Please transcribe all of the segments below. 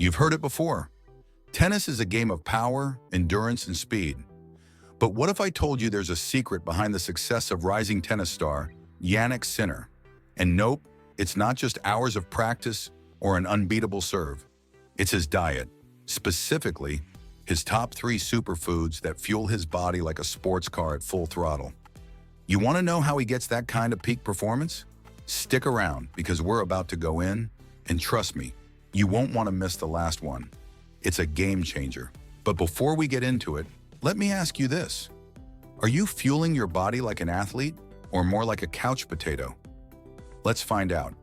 You've heard it before. Tennis is a game of power, endurance, and speed. But what if I told you there's a secret behind the success of rising tennis star Jannik Sinner? And nope, it's not just hours of practice or an unbeatable serve. It's his diet, specifically his top 3 superfoods that fuel his body like a sports car at full throttle. You want to know how he gets that kind of peak performance? Stick around because we're about to go in, and trust me, you won't want to miss the last one. It's a game changer. But before we get into it, let me ask you this. Are you fueling your body like an athlete or more like a couch potato? Let's find out.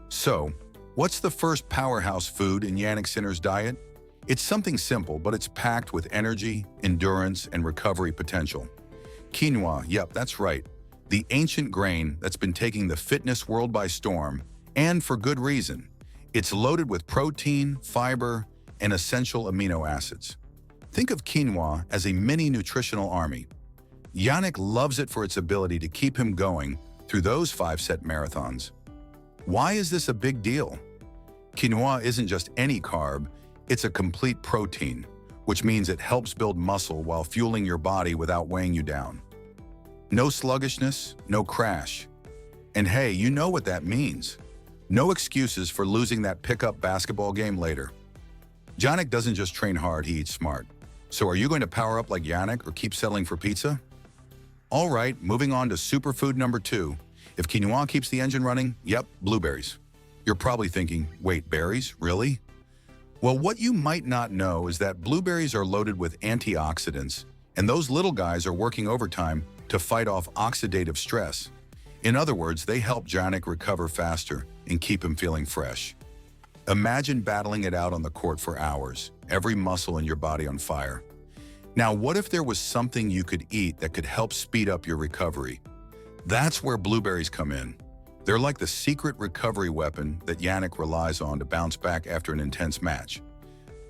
So, what's the first powerhouse food in Jannik Sinner's diet? It's something simple, but it's packed with energy, endurance, and recovery potential. Quinoa, yep, that's right. The ancient grain that's been taking the fitness world by storm, and for good reason. It's loaded with protein, fiber, and essential amino acids. Think of quinoa as a mini nutritional army. Jannik loves it for its ability to keep him going through those 5-set marathons. Why is this a big deal? Quinoa isn't just any carb, it's a complete protein, which means it helps build muscle while fueling your body without weighing you down. No sluggishness, no crash. And hey, you know what that means. No excuses for losing that pickup basketball game later. Jannik doesn't just train hard, he eats smart. So are you going to power up like Jannik or keep settling for pizza? All right, moving on to superfood number 2. If quinoa keeps the engine running, yep, blueberries. You're probably thinking, wait, berries? Really? Well, what you might not know is that blueberries are loaded with antioxidants, and those little guys are working overtime to fight off oxidative stress. In other words, they help Jannik recover faster and keep him feeling fresh. Imagine battling it out on the court for hours, every muscle in your body on fire. Now, what if there was something you could eat that could help speed up your recovery? That's where blueberries come in. They're like the secret recovery weapon that Jannik relies on to bounce back after an intense match.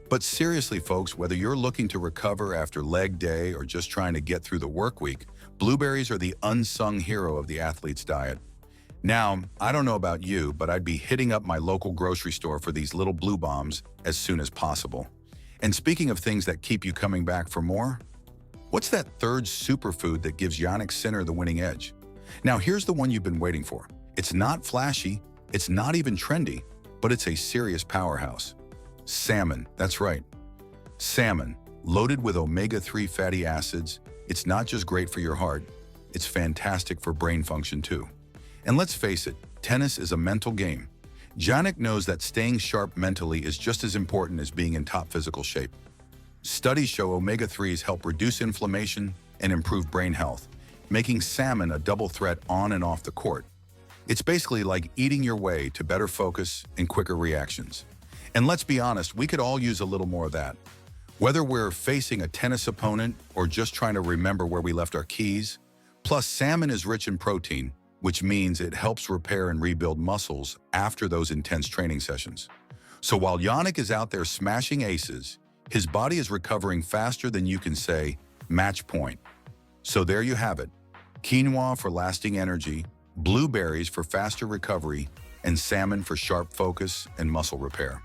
But seriously, folks, whether you're looking to recover after leg day or just trying to get through the work week, blueberries are the unsung hero of the athlete's diet. Now, I don't know about you, but I'd be hitting up my local grocery store for these little blue bombs as soon as possible. And speaking of things that keep you coming back for more, what's that third superfood that gives Jannik Sinner the winning edge? Now, here's the one you've been waiting for. It's not flashy, it's not even trendy, but it's a serious powerhouse. Salmon, that's right. Salmon, loaded with omega-3 fatty acids, it's not just great for your heart, it's fantastic for brain function too. And let's face it, tennis is a mental game. Jannik knows that staying sharp mentally is just as important as being in top physical shape. Studies show omega-3s help reduce inflammation and improve brain health, making salmon a double threat on and off the court. It's basically like eating your way to better focus and quicker reactions. And let's be honest, we could all use a little more of that. Whether we're facing a tennis opponent or just trying to remember where we left our keys. Plus, salmon is rich in protein, which means it helps repair and rebuild muscles after those intense training sessions. So while Jannik is out there smashing aces, his body is recovering faster than you can say, match point. So there you have it. Quinoa for lasting energy, blueberries for faster recovery, and salmon for sharp focus and muscle repair.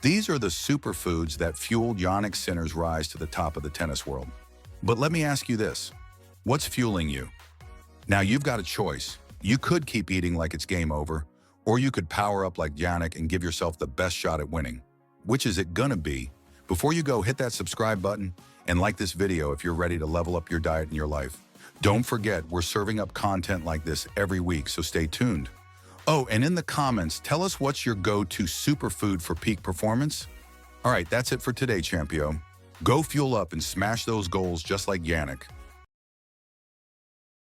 These are the superfoods that fueled Jannik Sinner's rise to the top of the tennis world. But let me ask you this, what's fueling you? Now you've got a choice. You could keep eating like it's game over, or you could power up like Jannik and give yourself the best shot at winning. Which is it gonna be? Before you go, hit that subscribe button and like this video if you're ready to level up your diet and your life. Don't forget, we're serving up content like this every week, so stay tuned. Oh, and in the comments, tell us what's your go-to superfood for peak performance? All right, that's it for today, Champio. Go fuel up and smash those goals just like Jannik.